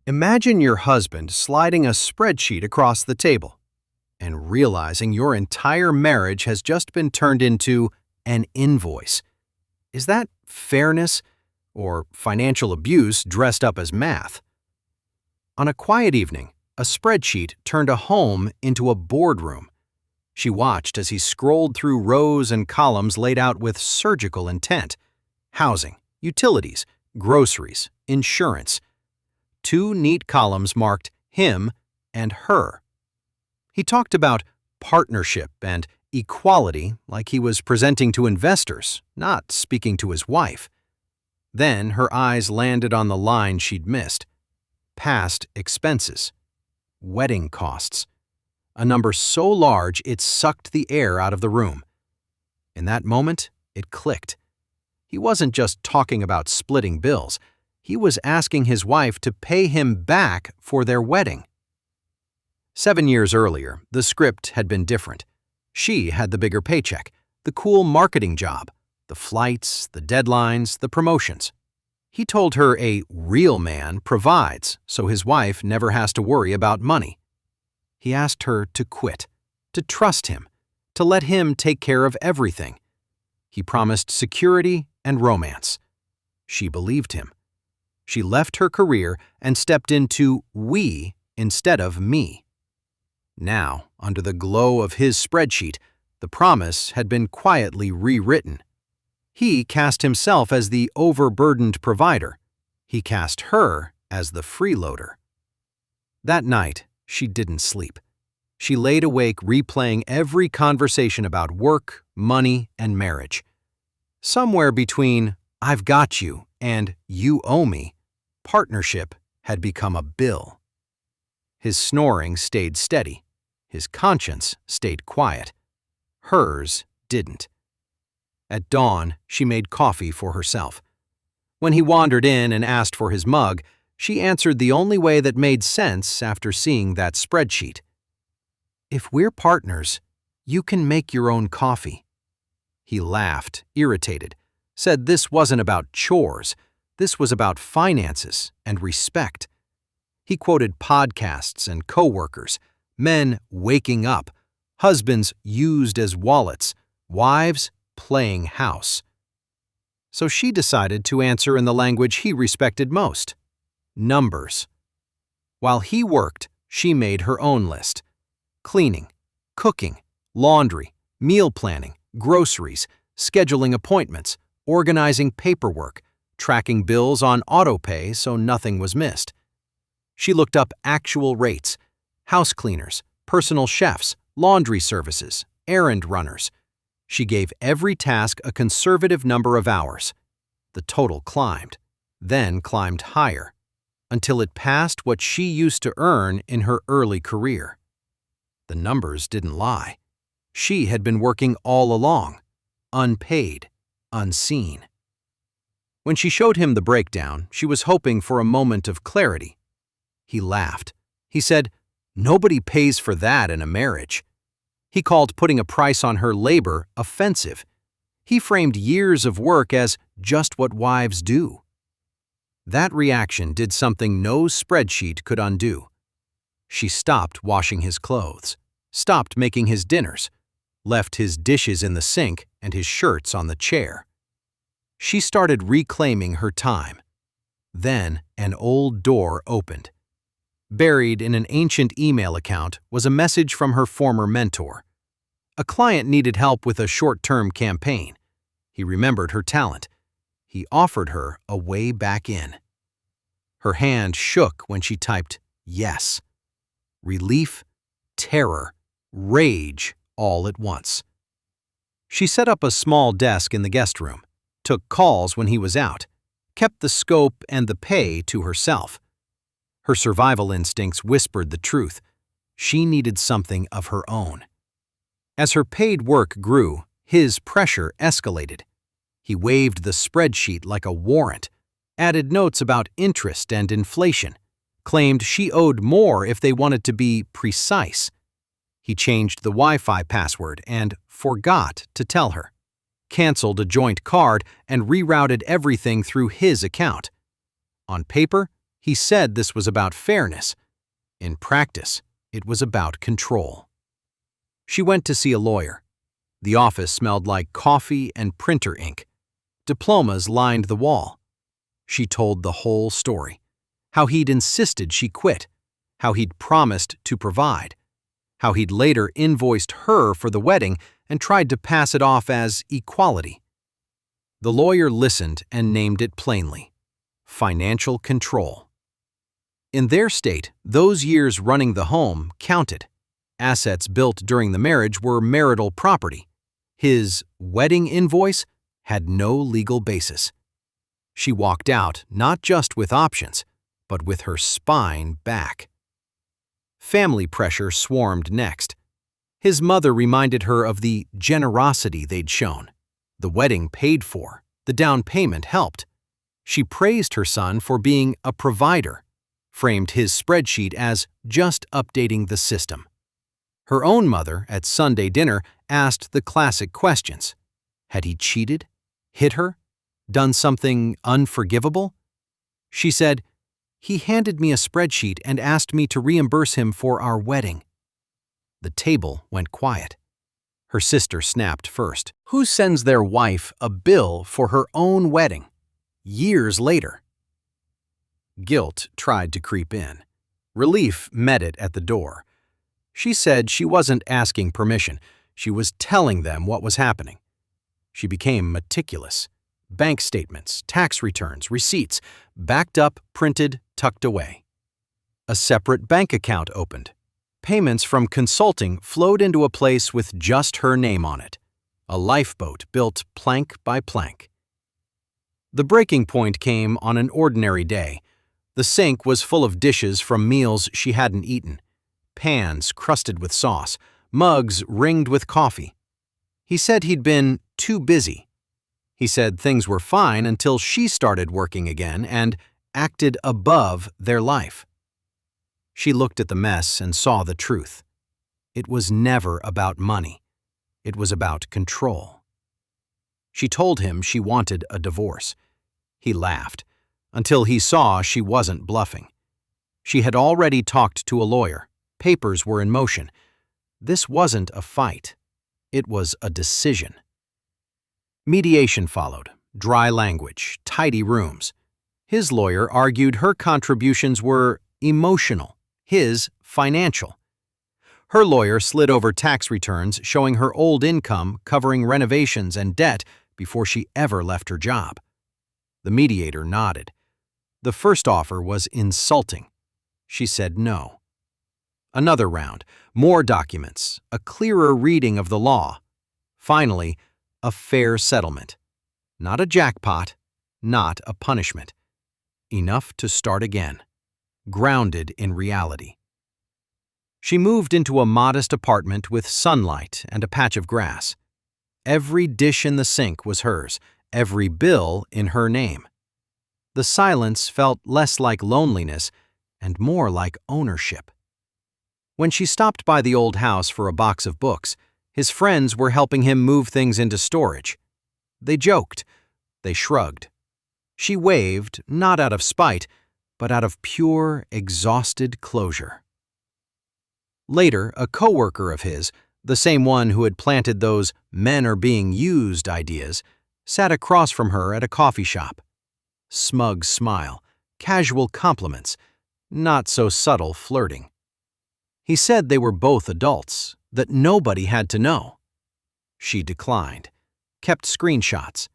Imagine your husband sliding a spreadsheet across the table and realizing your entire marriage has just been turned into an invoice. Is that fairness or financial abuse dressed up as math? On a quiet evening, a spreadsheet turned a home into a boardroom. She watched as he scrolled through rows and columns laid out with surgical intent: housing, utilities, groceries, insurance. 2 neat columns marked him and her. He talked about partnership and equality like he was presenting to investors, not speaking to his wife. Then her eyes landed on the line she'd missed: past expenses, wedding costs, a number so large it sucked the air out of the room. In that moment, it clicked. He wasn't just talking about splitting bills. He was asking his wife to pay him back for their wedding. 7 years earlier, the script had been different. She had the bigger paycheck, the cool marketing job, the flights, the deadlines, the promotions. He told her a real man provides, so his wife never has to worry about money. He asked her to quit, to trust him, to let him take care of everything. He promised security and romance. She believed him. She left her career and stepped into we instead of me. Now, under the glow of his spreadsheet, the promise had been quietly rewritten. He cast himself as the overburdened provider. He cast her as the freeloader. That night, she didn't sleep. She laid awake replaying every conversation about work, money, and marriage. Somewhere between "I've got you" and "you owe me," partnership had become a bill. His snoring stayed steady. His conscience stayed quiet. Hers didn't. At dawn, she made coffee for herself. When he wandered in and asked for his mug, she answered the only way that made sense after seeing that spreadsheet. "If we're partners, you can make your own coffee." He laughed, irritated, said this wasn't about chores. This was about finances and respect. He quoted podcasts and coworkers, men waking up, husbands used as wallets, wives playing house. So she decided to answer in the language he respected most: numbers. While he worked, she made her own list: cleaning, cooking, laundry, meal planning, groceries, scheduling appointments, organizing paperwork, tracking bills on autopay so nothing was missed. She looked up actual rates: house cleaners, personal chefs, laundry services, errand runners. She gave every task a conservative number of hours. The total climbed, then climbed higher, until it passed what she used to earn in her early career. The numbers didn't lie. She had been working all along, unpaid, unseen. When she showed him the breakdown, she was hoping for a moment of clarity. He laughed. He said, "Nobody pays for that in a marriage." He called putting a price on her labor offensive. He framed years of work as just what wives do. That reaction did something no spreadsheet could undo. She stopped washing his clothes, stopped making his dinners, left his dishes in the sink and his shirts on the chair. She started reclaiming her time. Then an old door opened. Buried in an ancient email account was a message from her former mentor. A client needed help with a short-term campaign. He remembered her talent. He offered her a way back in. Her hand shook when she typed yes. Relief, terror, rage all at once. She set up a small desk in the guest room, took calls when he was out, kept the scope and the pay to herself. Her survival instincts whispered the truth. She needed something of her own. As her paid work grew, his pressure escalated. He waved the spreadsheet like a warrant, added notes about interest and inflation, claimed she owed more if they wanted to be precise. He changed the Wi-Fi password and forgot to tell her, canceled a joint card, and rerouted everything through his account. On paper, He said this was about fairness. In practice, it was about control. She went to see a lawyer. The office smelled like coffee and printer ink. Diplomas lined the wall. She told the whole story. How he'd insisted she quit. How he'd promised to provide. How he'd later invoiced her for the wedding and tried to pass it off as equality. The lawyer listened and named it plainly: financial control. In their state, those years running the home counted. Assets built during the marriage were marital property. His wedding invoice had no legal basis. She walked out not just with options, but with her spine back. Family pressure swarmed next. His mother reminded her of the generosity they'd shown. The wedding paid for, the down payment helped. She praised her son for being a provider, framed his spreadsheet as just updating the system. Her own mother, at Sunday dinner, asked the classic questions. Had he cheated? Hit her? Done something unforgivable? She said, "He handed me a spreadsheet and asked me to reimburse him for our wedding." The table went quiet. Her sister snapped first. Who sends their wife a bill for her own wedding? Years later. Guilt tried to creep in. Relief met it at the door. She said she wasn't asking permission. She was telling them what was happening. She became meticulous. Bank statements, tax returns, receipts, backed up, printed, tucked away. A separate bank account opened. Payments from consulting flowed into a place with just her name on it. A lifeboat built plank by plank. The breaking point came on an ordinary day. The sink was full of dishes from meals she hadn't eaten. Pans crusted with sauce, mugs ringed with coffee. He said he'd been too busy. He said things were fine until she started working again and acted above their life. She looked at the mess and saw the truth. It was never about money. It was about control. She told him she wanted a divorce. He laughed, until he saw she wasn't bluffing. She had already talked to a lawyer. Papers were in motion. This wasn't a fight. It was a decision. Mediation followed. Dry language, tidy rooms. His lawyer argued her contributions were emotional, his financial. Her lawyer slid over tax returns showing her old income covering renovations and debt before she ever left her job. The mediator nodded. The first offer was insulting. She said no. Another round, more documents, a clearer reading of the law. Finally, a fair settlement. Not a jackpot, not a punishment. Enough to start again, grounded in reality. She moved into a modest apartment with sunlight and a patch of grass. Every dish in the sink was hers, every bill in her name. The silence felt less like loneliness and more like ownership. When she stopped by the old house for a box of books, his friends were helping him move things into storage. They joked. They shrugged. She waved, not out of spite, but out of pure, exhausted closure. Later, a coworker of his, the same one who had planted those "men are being used" ideas, sat across from her at a coffee shop. Smug smile, casual compliments, not so subtle flirting. He said they were both adults, that nobody had to know. She declined, kept screenshots.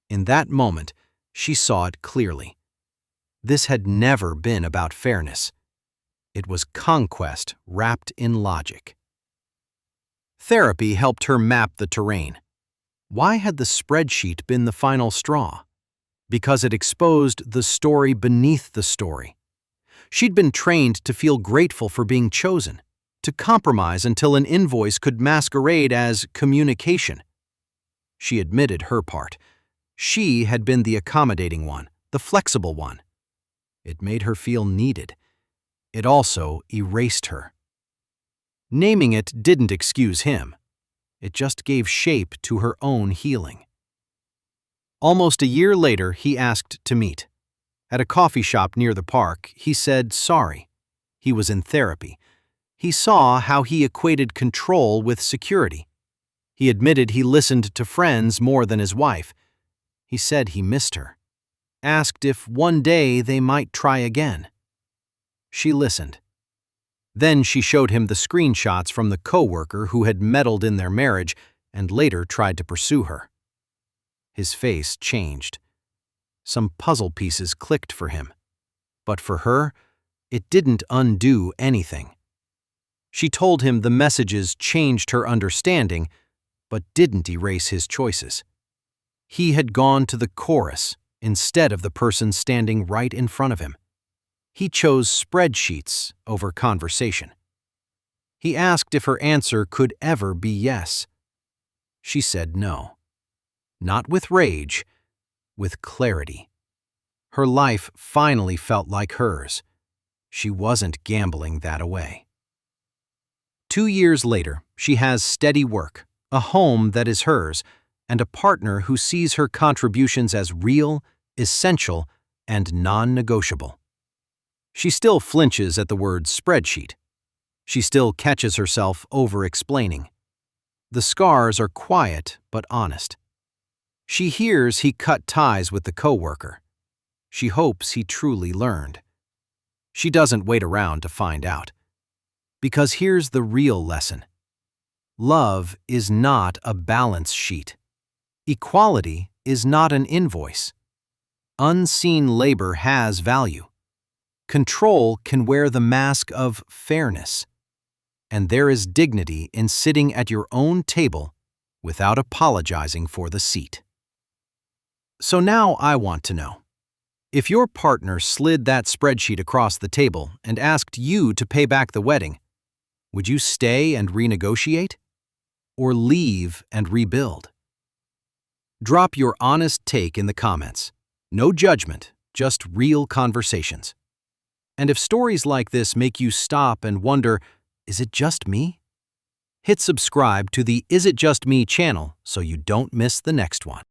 In that moment, she saw it clearly. This had never been about fairness. It was conquest wrapped in logic. Therapy helped her map the terrain. Why had the spreadsheet been the final straw? Because it exposed the story beneath the story. She'd been trained to feel grateful for being chosen, to compromise until an invoice could masquerade as communication. She admitted her part. She had been the accommodating one, the flexible one. It made her feel needed. It also erased her. Naming it didn't excuse him. It just gave shape to her own healing. Almost a year later, he asked to meet. At a coffee shop near the park, he said sorry. He was in therapy. He saw how he equated control with security. He admitted he listened to friends more than his wife. He said he missed her. Asked if one day they might try again. She listened. Then she showed him the screenshots from the coworker who had meddled in their marriage and later tried to pursue her. His face changed. Some puzzle pieces clicked for him. But for her, it didn't undo anything. She told him the messages changed her understanding, but didn't erase his choices. He had gone to the chorus instead of the person standing right in front of him. He chose spreadsheets over conversation. He asked if her answer could ever be yes. She said no. Not with rage, with clarity. Her life finally felt like hers. She wasn't gambling that away. 2 years later, she has steady work, a home that is hers, and a partner who sees her contributions as real, essential, and non-negotiable. She still flinches at the word spreadsheet. She still catches herself over-explaining. The scars are quiet but honest. She hears he cut ties with the coworker. She hopes he truly learned. She doesn't wait around to find out. Because here's the real lesson. Love is not a balance sheet. Equality is not an invoice. Unseen labor has value. Control can wear the mask of fairness. And there is dignity in sitting at your own table without apologizing for the seat. So now I want to know, if your partner slid that spreadsheet across the table and asked you to pay back the wedding, would you stay and renegotiate? Or leave and rebuild? Drop your honest take in the comments. No judgment, just real conversations. And if stories like this make you stop and wonder, is it just me? Hit subscribe to the Is It Just Me channel so you don't miss the next one.